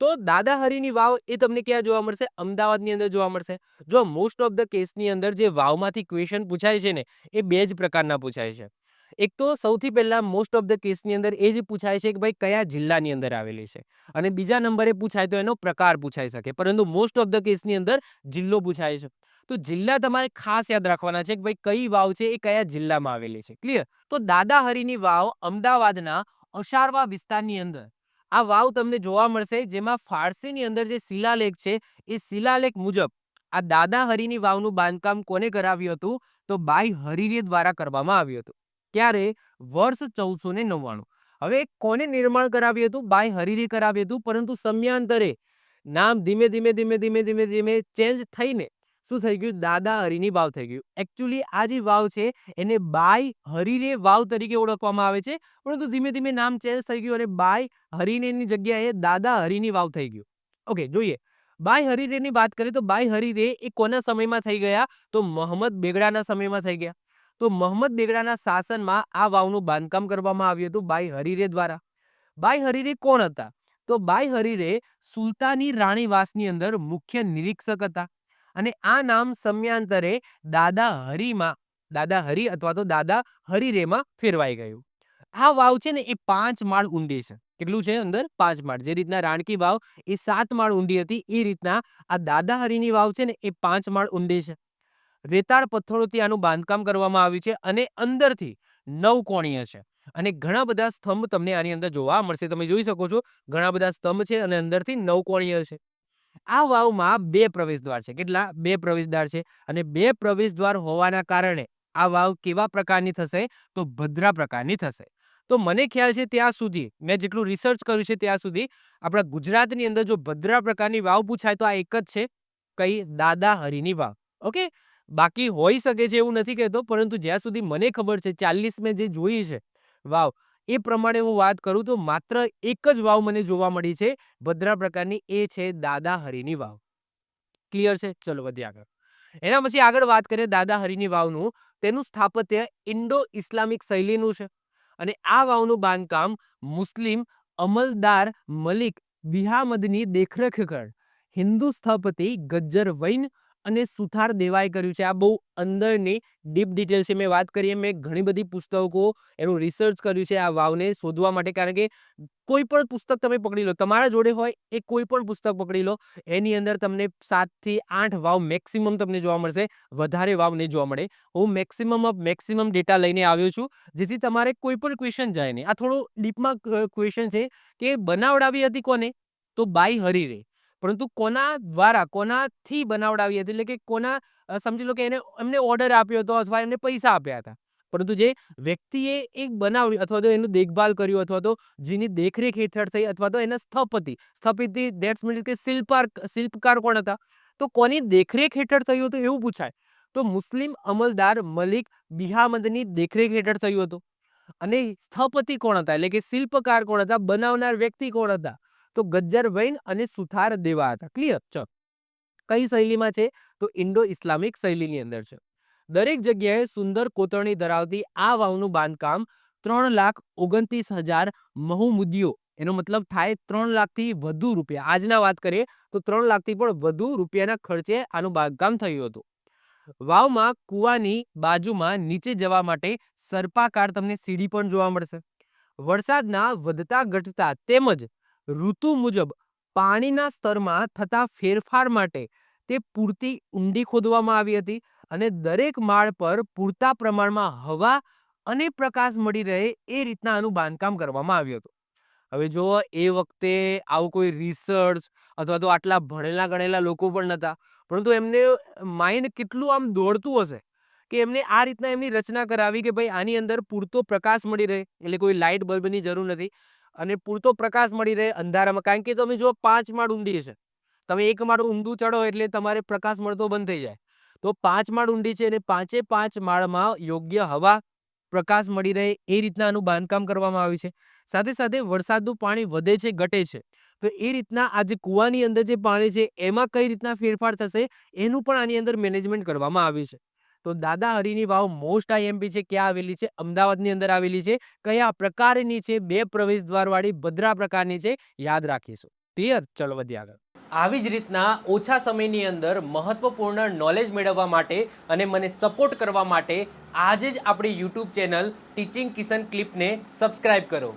તો દાદા હરીની વાવ એ તમને ક્યાં જોવા મળશે? અમદાવાદની અંદર જોવા મળશે. જો મોસ્ટ ઓફ ધ કેસની અંદર જે વાવમાંથી ક્વેશ્ચન પૂછાય છે ને, એ 2 જ પ્રકારના પૂછાય છે. એક તો સૌથી પહેલા મોસ્ટ ઓફ ધ કેસની અંદર એ જ પૂછાય છે કે ભાઈ કયા જિલ્લાની અંદર આવેલી છે, અને બીજા નંબરે પૂછાય તો એનો પ્રકાર પૂછાઈ શકે. પરંતુ મોસ્ટ ઓફ ધ કેસની અંદર જિલ્લો પૂછાય છે. તો જિલ્લા તમારે ખાસ યાદ રાખવાના છે કે ભાઈ કઈ વાવ છે એ કયા જિલ્લામાં આવેલી છે. ક્લિયર? તો દાદા હરીની વાવ અમદાવાદના અશારવા વિસ્તારની અંદર આ વાવ તમને જોવા મળશે, જેમાં ફારસીની અંદર જે શિલાલેખ છે એ શિલાલેખ મુજબ આ દાદા હરીની વાવનું બાંધકામ કોને કરાવ્યું હતું? તો બાઈ હરીરે દ્વારા કરવામાં આવ્યું હતું. ક્યારે? વર્ષ 1499. હવે કોને નિર્માણ કરાવ્યું હતું? બાઈ હરીરે કરાવ્યું હતું, પરંતુ સમયાંતરે નામ ધીમે ધીમે ધીમે ધીમે ધીમે ધીમે ચેન્જ થઈને શું થઈ ગયું? દાદા હરીની વાવ થઈ ગયું. એકચ્યુઅલી આ જે વાવ છે એને બાઈ હરીરે વાવ તરીકે ઓળખવામાં આવે છે, પરંતુ ધીમે ધીમે નામ ચેન્જ થઈ ગયું અને બાઈ હરીરેની જગ્યાએ દાદા હરીની વાવ થઈ ગયું. ઓકે, જોઈએ. બાઈ હરીરેની વાત કરીએ તો બાઈ હરીરે એ કોના સમયમાં થઈ ગયા? તો મોહમ્મદ બેગડાના સમયમાં થઈ ગયા. તો મોહમ્મદ બેગડાના શાસનમાં આ વાવનું બાંધકામ કરવામાં આવ્યું હતું બાઈ હરીરે દ્વારા. બાઈ હરીરે કોણ હતા? તો બાઈ હરીરે સુલતાની રાણીવાસની અંદર મુખ્ય નિરીક્ષક હતા, અને આ નામ સમયાંતરે દાદા હરીમાં દાદા હરી અથવા તો દાદા હરીરેમાં ફેરવાઈ ગયું. આ વાવ છે ને એ 5 માળ ઊંડી છે. કેટલું છે અંદર? 5 માળ. જે રીતના રાણકી વાવ એ 7 માળ ઊંડી હતી, એ રીતના આ દાદા હરીની વાવ છે ને એ 5 માળ ઊંડી છે. રેતાળ પથ્થરોથી આનું બાંધકામ કરવામાં આવ્યું છે અને અંદરથી 9 કોણીય છે. અને ઘણા બધા સ્તંભ તમને આની અંદર જોવા મળશે. તમે જોઈ શકો છો ઘણા બધા સ્તંભ છે અને અંદરથી 9 કોણીય છે. આ વાવમાં 2 પ્રવેશદ્વાર છે. કેટલા? 2 પ્રવેશદ્વાર છે. અને 2 પ્રવેશદ્વાર હોવાના કારણે આ વાવ કેવા પ્રકારની થશે? તો ભદ્રા પ્રકારની થશે. તો મને ખ્યાલ છે ત્યાં સુધી મેં જેટલું રિસર્ચ કર્યું છે ત્યાં સુધી આપણા ગુજરાતની અંદર જો ભદ્રા પ્રકારની વાવ પૂછાય તો આ એક જ છે. કઈ? દાદા હરીની વાવ. ઓકે, બાકી હોઈ શકે છે એવું નથી કહેતો, પરંતુ જ્યાં સુધી મને ખબર છે 40 મેં જે જોઈ છે વાવ, એ પ્રમાણે હું વાત કરું તો માત્ર એક જ વાવ મને જોવા મળી છે ભદ્રા પ્રકારની, એ છે દાદા હરીની વાવ. ક્લિયર છે? ચલો વધીએ આગળ. એના પછી આગળ વાત કરીએ દાદા હરીની વાવનું. તેનું સ્થાપત્ય ઇન્ડો ઇસ્લામિક શૈલીનું છે, અને આ વાવનું બાંધકામ મુસ્લિમ અમલદાર મલિક બિહામદની દેખરેખ હેઠળ હિન્દુ સ્થપતિ ગજ્જર વૈન અને સુથાર દેવાએ કર્યું છે. આ બહુ અંદરની ડીપ ડિટેલ છે. મેં વાત કરીએ, મેં ઘણી બધી પુસ્તકો એનું રિસર્ચ કર્યું છે આ વાવને શોધવા માટે. કારણ કે કોઈ પણ પુસ્તક તમે પકડી લો, તમારા જોડે હોય એ કોઈ પણ પુસ્તક પકડી લો, એની અંદર તમને 7 થી 8 વાવ મેક્સિમમ તમને જોવા મળશે. વધારે વાવ નહીં જોવા મળે. હું મેક્સિમમ ઓફ મેક્સિમમ ડેટા લઈને આવ્યો છું, જેથી તમારે કોઈ પણ ક્વેશ્ચન જાય નહીં. આ થોડો ડીપમાં ક્વેશ્ચન છે કે બનાવડાવી હતી કોને? તો બાઈ હરીરે. પરંતુ કોના દ્વારા, કોનાથી બનાવડાવી હતી? એટલે કે કોના, સમજી લો કે એમને ઓર્ડર આપ્યો હતો અથવા એમને પૈસા આપ્યા હતા. પરંતુ જે વ્યક્તિએ એક બનાવ્યું અથવા તો એનું દેખભાલ કર્યું અથવા તો જેની દેખરેખ હેઠળ થઈ અથવા તો એના સ્થપતિ ધેટ્સ મીન્સ કે શિલ્પકાર કોણ હતા? તો કોની દેખરેખ હેઠળ થયું હતું એવું પૂછાય. તો મુસ્લિમ અમલદાર મલિક બિહામદની દેખરેખ હેઠળ થયું હતું. અને સ્થપતિ કોણ હતા? એટલે કે શિલ્પકાર કોણ હતા? બનાવનાર વ્યક્તિ કોણ હતા? તો ગજ્જર વૈન અને સુથાર દેવા હતા. ક્લિયર? ચલો. કઈ શૈલીમાં છે? તો ઇન્ડો ઇસ્લામિક શૈલીની અંદર છે. દરેક જગ્યાએ સુંદર કોતરણી ધરાવતી આ વાવનું બાંધકામ 3,29,000 મહુમુદીઓ, એનો મતલબ થાય 3 લાખથી વધુ રૂપિયા. આજના વાત કરીએ તો 3 લાખથી પણ વધુ રૂપિયાના ખર્ચે આનું બાંધકામ થયું હતું. વાવમાં કૂવાની બાજુમાં નીચે જવા માટે સર્પાકાર તમને સીડી પણ જોવા મળશે. વરસાદના વધતા ઘટતા તેમજ ઋતુ મુજબ પાણીના સ્તરમાં થતા ફેરફાર માટે તે પૂરતી ઊંડી ખોદવામાં આવી હતી, અને દરેક માળ પર પૂરતા પ્રમાણમાં હવા અને પ્રકાશ મળી રહે એ રીતના આનું બાંધકામ કરવામાં આવ્યું હતું. હવે જો એ વખતે આવું કોઈ રિસર્ચ અથવા તો આટલા ભણેલા ગણેલા લોકો પણ નતા, પરંતુ એમને માઇન્ડ કેટલું આમ દોડતું હશે કે એમને આ રીતના એમની રચના કરાવી કે ભાઈ આની અંદર પૂરતો પ્રકાશ મળી રહે, એટલે કોઈ લાઇટ બલ્બની જરૂર નથી, અને પૂરતો પ્રકાશ મળી રહે અંધારામાં. કારણ કે તમે જો 5 માળ ઊંડી છે, તમે 1 માળ ઊંડું ચડો એટલે તમારે પ્રકાશ મળતો બંધ થઈ જાય. તો 5 માળ ઊંડી છે અને 5 માળમાં યોગ્ય હવા, પ્રકાશ મળી રહે એ રીતના આનું બાંધકામ કરવામાં આવ્યું છે. સાથે સાથે વરસાદનું પાણી વધે છે, ઘટે છે, તો એ રીતના આ જે કૂવાની અંદર જે પાણી છે એમાં કઈ રીતના ફેરફાર થશે એનું પણ આની અંદર મેનેજમેન્ટ કરવામાં આવ્યું છે. તો દાદા હરીની વાવ મોસ્ટ આઈએમપી છે. ક્યાં આવેલી છે? અમદાવાદની અંદર આવેલી છે. કયા પ્રકારની છે? 2 પ્રવેશ દ્વાર વાળી ભદ્રા પ્રકારની છે. યાદ રાખીશું. ક્લિયર? ચલો વધીએ આગળ. આવી જ રીતના ઓછા સમયની અંદર મહત્વપૂર્ણ નોલેજ મેળવવા માટે અને મને સપોર્ટ કરવા માટે આજે જ આપણી યુટ્યુબ ચેનલ ટીચિંગ કિશન ક્લિપને સબસ્ક્રાઇબ કરો.